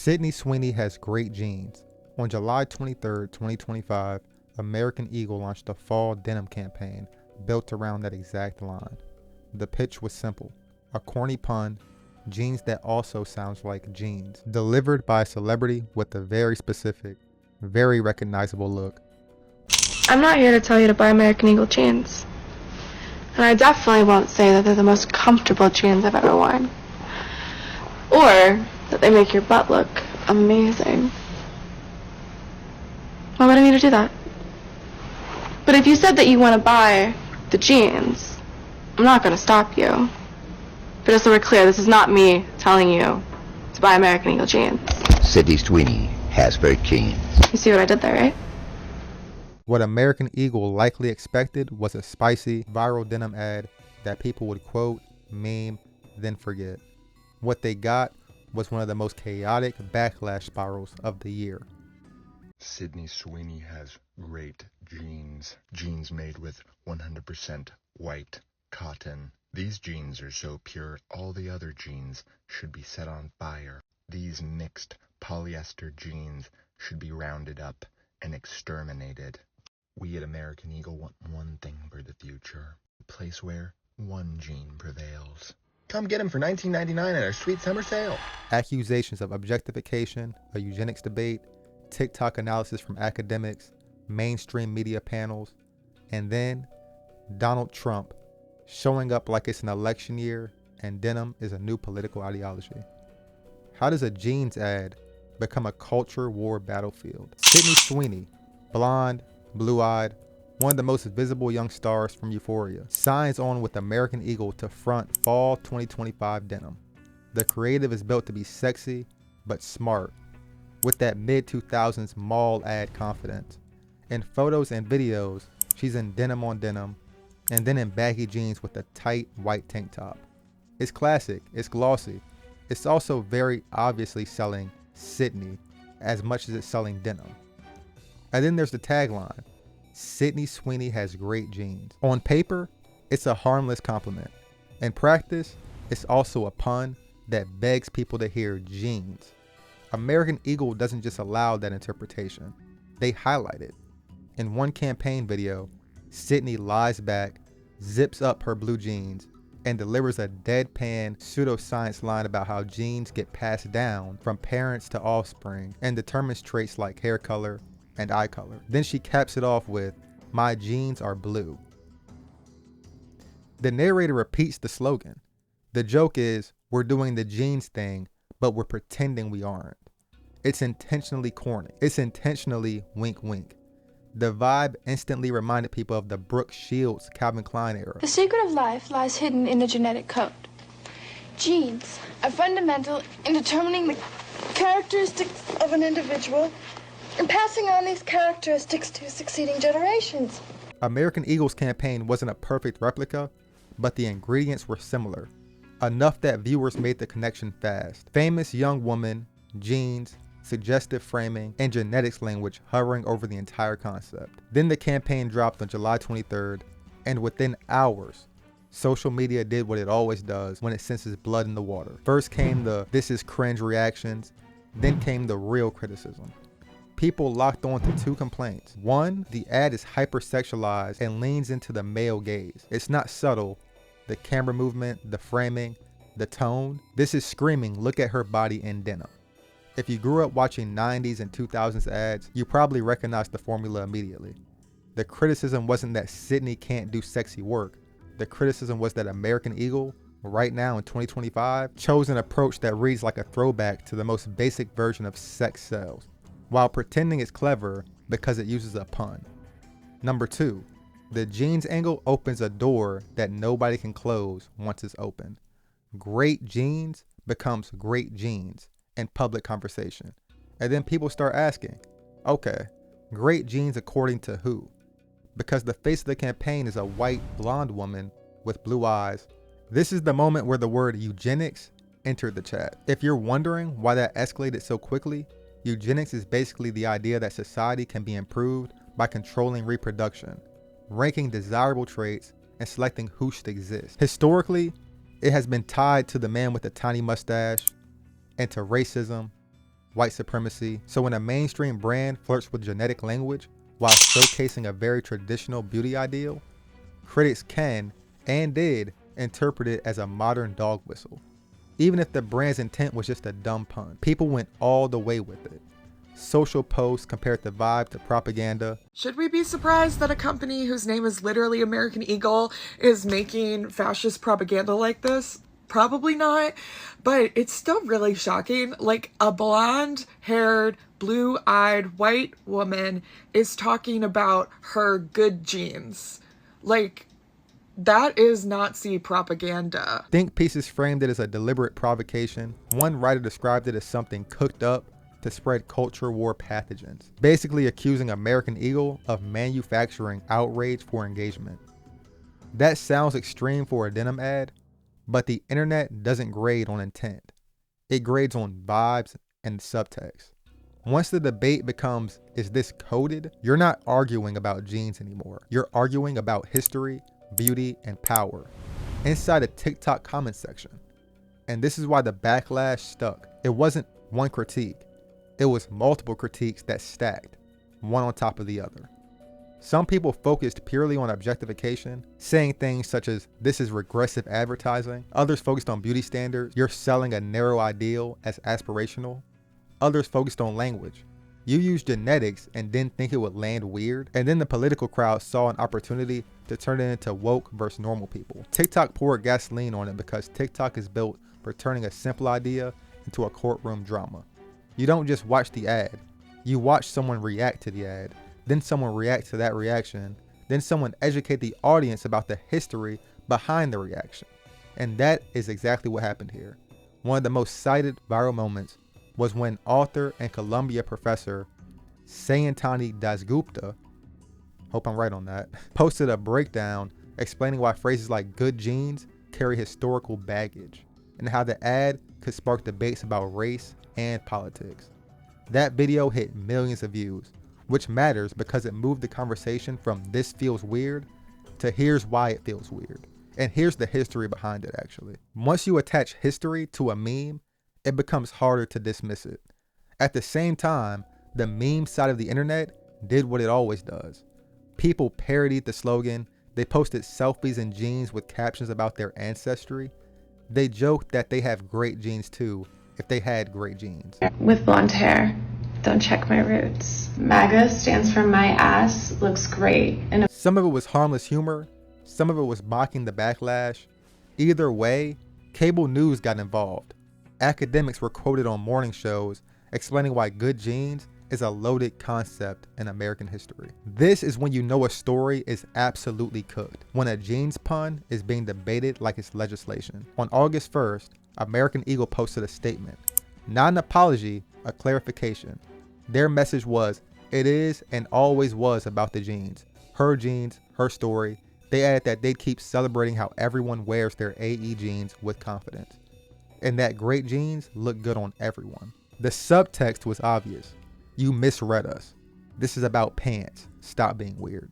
Sydney Sweeney has great genes. On July 23, 2025, American Eagle launched a fall denim campaign built around that exact line. The pitch was simple: a corny pun, jeans that also sounds like jeans, delivered by a celebrity with a very specific, very recognizable look. I'm not here to tell you to buy American Eagle jeans. And I definitely won't say that they're the most comfortable jeans I've ever worn. Or that they make your butt look amazing. Why would I need to do that? But if you said that you want to buy the jeans, I'm not going to stop you. But just so we're clear, this is not me telling you to buy American Eagle jeans. Sydney Sweeney has great jeans. You see what I did there, right? What American Eagle likely expected was a spicy, viral denim ad that people would quote, meme, then forget. What they got was one of the most chaotic backlash spirals of the year. Sydney Sweeney has great jeans. Jeans made with 100% white cotton. These jeans are so pure, all the other jeans should be set on fire. These mixed polyester jeans should be rounded up and exterminated. We at American Eagle want one thing for the future: a place where one gene prevails. Come get them for $19.99 at our sweet summer sale. Accusations of objectification, a eugenics debate, TikTok analysis from academics, mainstream media panels, and then Donald Trump showing up like it's an election year and denim is a new political ideology. How does a jeans ad become a culture war battlefield? Sydney Sweeney, blonde, blue-eyed, one of the most visible young stars from Euphoria, signs on with American Eagle to front fall 2025 denim. The creative is built to be sexy but smart, with that mid-2000s mall ad confidence. In photos and videos, she's in denim on denim, and then in baggy jeans with a tight white tank top. It's classic, it's glossy. It's also very obviously selling Sydney as much as it's selling denim. And then there's the tagline: Sydney Sweeney has great jeans. On paper, it's a harmless compliment. In practice, it's also a pun that begs people to hear jeans. American Eagle doesn't just allow that interpretation, they highlight it. In one campaign video, Sydney lies back, zips up her blue jeans, and delivers a deadpan pseudoscience line about how genes get passed down from parents to offspring and determines traits like hair color and eye color. Then she caps it off with, "My jeans are blue." The narrator repeats the slogan. The joke is, we're doing the jeans thing, but we're pretending we aren't. It's intentionally corny. It's intentionally wink wink. The vibe instantly reminded people of the Brooke Shields Calvin Klein era. The secret of life lies hidden in the genetic code. Genes are fundamental in determining the characteristics of an individual and passing on these characteristics to succeeding generations. American Eagle's campaign wasn't a perfect replica, but the ingredients were similar, enough that viewers made the connection fast. Famous young woman, jeans, suggestive framing, and genetics language hovering over the entire concept. Then the campaign dropped on July 23rd, and within hours, social media did what it always does when it senses blood in the water. First came the "this is cringe" reactions, then came the real criticism. People locked on to two complaints. One, the ad is hypersexualized and leans into the male gaze. It's not subtle. The camera movement, the framing, the tone. This is screaming, look at her body in denim. If you grew up watching 90s and 2000s ads, you probably recognize the formula immediately. The criticism wasn't that Sydney can't do sexy work. The criticism was that American Eagle, right now in 2025, chose an approach that reads like a throwback to the most basic version of sex sells, while pretending it's clever because it uses a pun. Number two, the jeans angle opens a door that nobody can close once it's open. Great jeans becomes great jeans in public conversation. And then people start asking, okay, great jeans according to who? Because the face of the campaign is a white blonde woman with blue eyes. This is the moment where the word eugenics entered the chat. If you're wondering why that escalated so quickly, eugenics is basically the idea that society can be improved by controlling reproduction, ranking desirable traits, and selecting who should exist. Historically, it has been tied to the man with the tiny mustache, and to racism, white supremacy. So when a mainstream brand flirts with genetic language while showcasing a very traditional beauty ideal, critics can and did interpret it as a modern dog whistle. Even if the brand's intent was just a dumb pun, people went all the way with it. Social posts compared the vibe to propaganda. Should we be surprised that a company whose name is literally American Eagle is making fascist propaganda like this? Probably not, but it's still really shocking. Like, a blonde-haired, blue-eyed white woman is talking about her good genes. Like, that is Nazi propaganda. Think pieces framed it as a deliberate provocation. One writer described it as something cooked up to spread culture war pathogens, basically accusing American Eagle of manufacturing outrage for engagement. That sounds extreme for a denim ad, but the internet doesn't grade on intent. It grades on vibes and subtext. Once the debate becomes, is this coded? You're not arguing about jeans anymore. You're arguing about history, beauty, and power inside a TikTok comment section. And this is why the backlash stuck. It wasn't one critique. It was multiple critiques that stacked, one on top of the other. Some people focused purely on objectification, saying things such as, this is regressive advertising. Others focused on beauty standards. You're selling a narrow ideal as aspirational. Others focused on language. You used genetics and didn't think it would land weird. And then the political crowd saw an opportunity to turn it into woke versus normal people. TikTok poured gasoline on it because TikTok is built for turning a simple idea into a courtroom drama. You don't just watch the ad. You watch someone react to the ad, then someone react to that reaction, then someone educate the audience about the history behind the reaction. And that is exactly what happened here. One of the most cited viral moments was when author and Columbia professor Sayantani Dasgupta, hope I'm right on that, posted a breakdown explaining why phrases like good genes carry historical baggage and how the ad could spark debates about race and politics. That video hit millions of views, which matters because it moved the conversation from this feels weird to here's why it feels weird. And here's the history behind it actually. Once you attach history to a meme, it becomes harder to dismiss it. At the same time, the meme side of the internet did what it always does. People parodied the slogan, they posted selfies in jeans with captions about their ancestry. They joked that they have great genes too, if they had great genes. With blonde hair, don't check my roots. MAGA stands for my ass looks great. And some of it was harmless humor, some of it was mocking the backlash. Either way, cable news got involved. Academics were quoted on morning shows explaining why good genes is a loaded concept in American history. This is when you know a story is absolutely cooked, when a jeans pun is being debated like it's legislation. On August 1st, American Eagle posted a statement, not an apology, a clarification. Their message was, it is and always was about the jeans, her story. They added that they'd keep celebrating how everyone wears their AE jeans with confidence, and that great jeans look good on everyone. The subtext was obvious. You misread us. This is about pants. Stop being weird.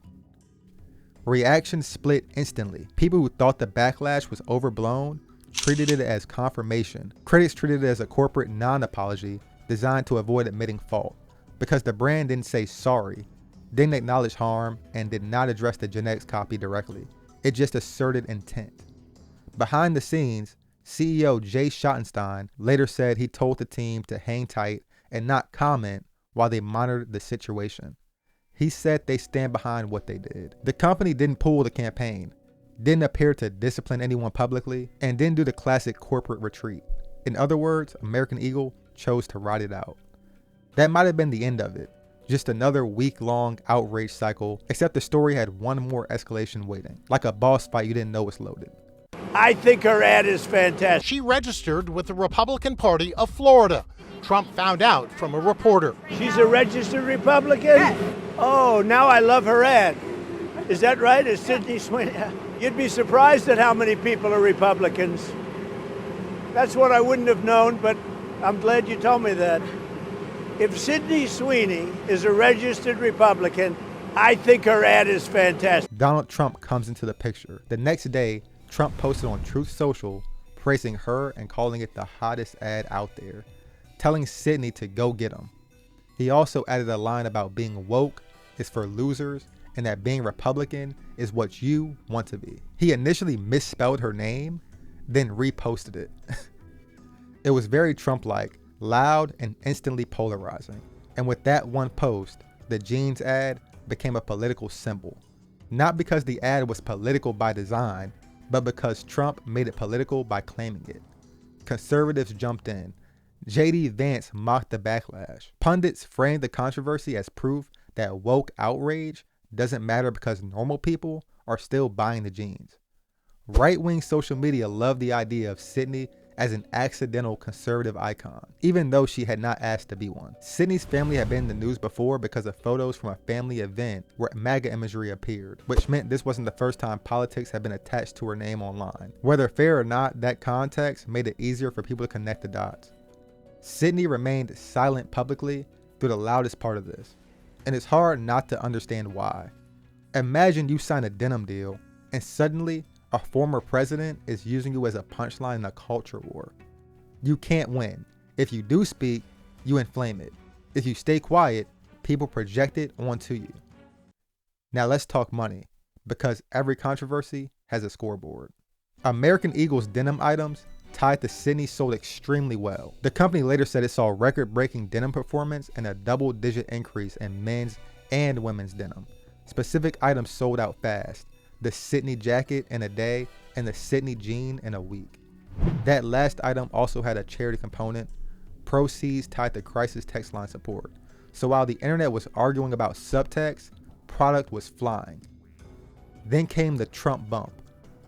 Reactions split instantly. People who thought the backlash was overblown treated it as confirmation. Critics treated it as a corporate non-apology designed to avoid admitting fault, because the brand didn't say sorry, didn't acknowledge harm, and did not address the genetics copy directly. It just asserted intent. Behind the scenes, CEO Jay Schottenstein later said he told the team to hang tight and not comment while they monitored the situation. He said they stand behind what they did. The company didn't pull the campaign, didn't appear to discipline anyone publicly, and didn't do the classic corporate retreat. In other words, American Eagle chose to ride it out. That might have been the end of it. Just another week-long outrage cycle, except the story had one more escalation waiting, like a boss fight you didn't know was loaded. I think her ad is fantastic. She registered with the Republican Party of Florida. Trump found out from a reporter. She's a registered Republican? Yes. Oh, now I love her ad. Is that right? Is Sydney Sweeney? You'd be surprised at how many people are Republicans. That's what I wouldn't have known, but I'm glad you told me that. If Sydney Sweeney is a registered Republican, I think her ad is fantastic. Donald Trump comes into the picture. The next day, Trump posted on Truth Social praising her and calling it the hottest ad out there. telling Sydney to go get him. He also added a line about being woke is for losers and that being Republican is what you want to be. He initially misspelled her name, then reposted it. It was very Trump-like, loud and instantly polarizing. And with that one post, the jeans ad became a political symbol. Not because the ad was political by design, but because Trump made it political by claiming it. Conservatives jumped in. J.D. Vance mocked the backlash. Pundits framed the controversy as proof that woke outrage doesn't matter because normal people are still buying the jeans. Right-wing social media loved the idea of Sydney as an accidental conservative icon, even though she had not asked to be one. Sydney's family had been in the news before because of photos from a family event where MAGA imagery appeared, which meant this wasn't the first time politics had been attached to her name online. Whether fair or not, that context made it easier for people to connect the dots. Sydney remained silent publicly through the loudest part of this, and it's hard not to understand why. Imagine you sign a denim deal, and suddenly a former president is using you as a punchline in a culture war. You can't win. If you do speak, you inflame it. If you stay quiet, people project it onto you. Now let's talk money, because every controversy has a scoreboard. American Eagle's denim items tied to Sydney sold extremely well. The company later said it saw record-breaking denim performance and a double-digit increase in men's and women's denim. Specific items sold out fast. The Sydney jacket in a day and the Sydney jean in a week. That last item also had a charity component, proceeds tied to crisis text line support. So while the internet was arguing about subtext, product was flying. Then came the Trump bump.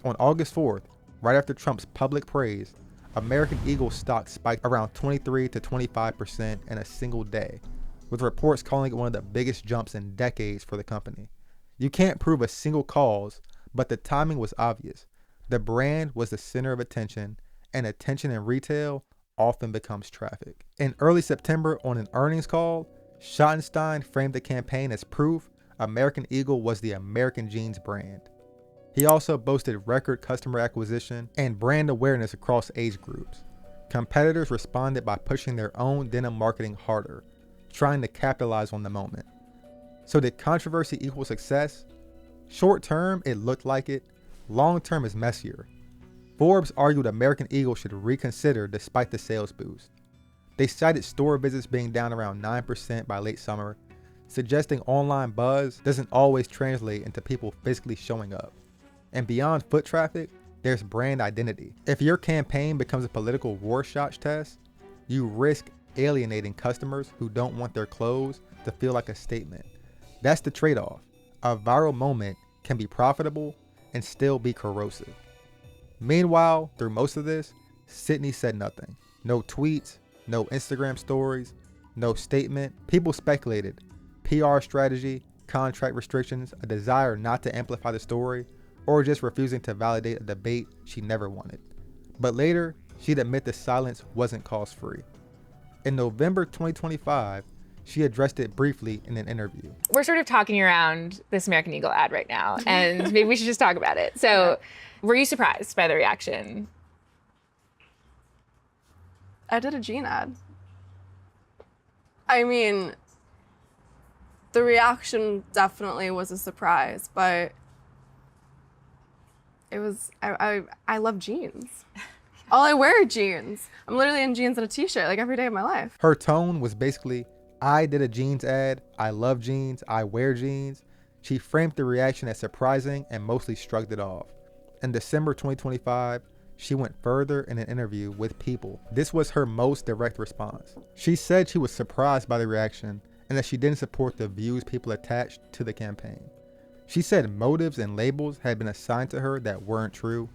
On August 4th, right after Trump's public praise, American Eagle stock spiked around 23 to 25% in a single day, with reports calling it one of the biggest jumps in decades for the company. You can't prove a single cause, but the timing was obvious. The brand was the center of attention, and attention in retail often becomes traffic. In early September, on an earnings call, Schottenstein framed the campaign as proof American Eagle was the American jeans brand. He also boasted record customer acquisition and brand awareness across age groups. Competitors responded by pushing their own denim marketing harder, trying to capitalize on the moment. So did controversy equal success? Short term, it looked like it. Long term is messier. Forbes argued American Eagle should reconsider despite the sales boost. They cited store visits being down around 9% by late summer, suggesting online buzz doesn't always translate into people physically showing up. And beyond foot traffic, there's brand identity. If your campaign becomes a political Rorschach test, you risk alienating customers who don't want their clothes to feel like a statement. That's the trade-off. A viral moment can be profitable and still be corrosive. Meanwhile, through most of this, Sydney said nothing. No tweets, no Instagram stories, no statement. People speculated. PR strategy, contract restrictions, a desire not to amplify the story, or just refusing to validate a debate she never wanted. But later, she'd admit the silence wasn't cause-free. In November 2025, she addressed it briefly in an interview. We're sort of talking around this American Eagle ad right now, and maybe we should just talk about it. So, were you surprised by the reaction? I did a jean ad. I mean, the reaction definitely was a surprise, but it was, I love jeans. All I wear are jeans. I'm literally in jeans and a t-shirt like every day of my life. Her tone was basically, I did a jeans ad, I love jeans, I wear jeans. She framed the reaction as surprising and mostly shrugged it off. In December 2025, she went further in an interview with People. This was her most direct response. She said she was surprised by the reaction and that she didn't support the views people attached to the campaign. She said motives and labels had been assigned to her that weren't true.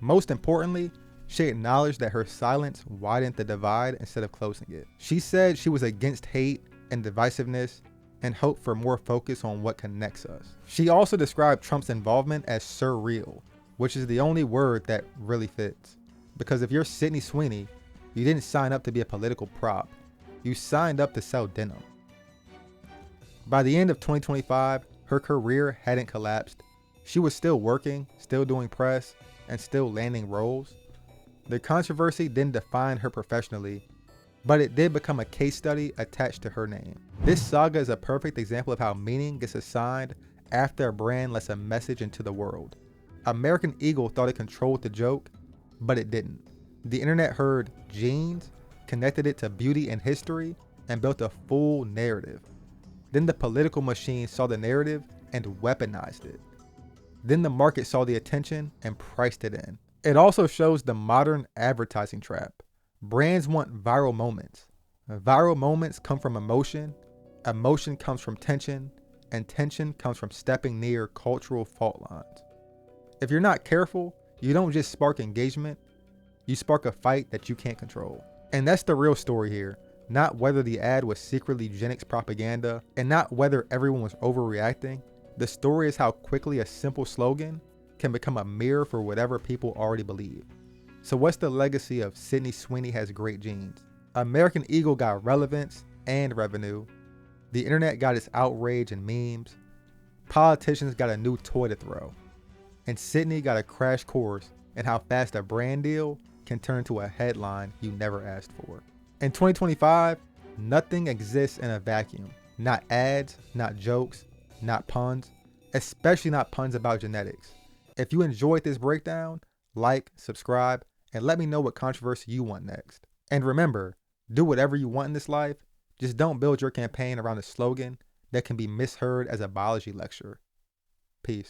Most importantly, she acknowledged that her silence widened the divide instead of closing it. She said she was against hate and divisiveness and hoped for more focus on what connects us. She also described Trump's involvement as surreal, which is the only word that really fits. Because if you're Sydney Sweeney, you didn't sign up to be a political prop. You signed up to sell denim. By the end of 2025, her career hadn't collapsed. She was still working, still doing press, and still landing roles. The controversy didn't define her professionally, but it did become a case study attached to her name. This saga is a perfect example of how meaning gets assigned after a brand lets a message into the world. American Eagle thought it controlled the joke, but it didn't. The internet heard jeans, connected it to beauty and history, and built a full narrative. Then the political machine saw the narrative and weaponized it. Then the market saw the attention and priced it in. It also shows the modern advertising trap. Brands want viral moments. Viral moments come from emotion comes from tension, and tension comes from stepping near cultural fault lines. If you're not careful, you don't just spark engagement, you spark a fight that you can't control. And that's the real story here. Not whether the ad was secretly eugenics propaganda, and not whether everyone was overreacting. The story is how quickly a simple slogan can become a mirror for whatever people already believe. So what's the legacy of Sydney Sweeney has great genes? American Eagle got relevance and revenue. The internet got its outrage and memes. Politicians got a new toy to throw. And Sydney got a crash course in how fast a brand deal can turn to a headline you never asked for. In 2025, nothing exists in a vacuum. Not ads, not jokes, not puns, especially not puns about genetics. If you enjoyed this breakdown, like, subscribe, and let me know what controversy you want next. And remember, do whatever you want in this life, just don't build your campaign around a slogan that can be misheard as a biology lecture. Peace.